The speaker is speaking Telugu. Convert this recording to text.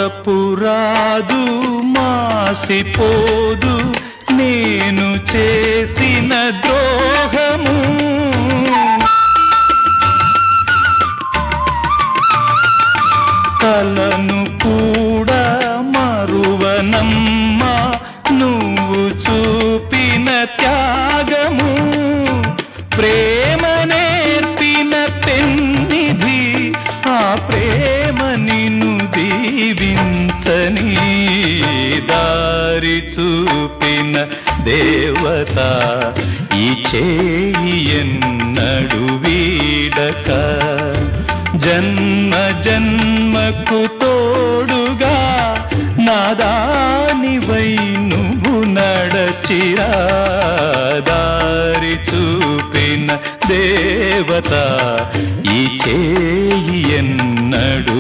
మరపురాదు మాసిపోదు నేను చేసిన ద్రోహము. కలను కూడా మరువనమ్మా నువ్వు చూపిన త్యాగము. ప్రేమ నేర్పిన పెన్నిధి ఆ ప్రేమ నిన్ను దీవించని. దారి చూపిన దేవత ఈ చేయి ఎన్నడు వీడక. జన్మ జన్మకు తోడుగా నాదానివై నువ్వు నడచిరా. దారి చూపిన దేవత ఈ చేయి ఎన్నడు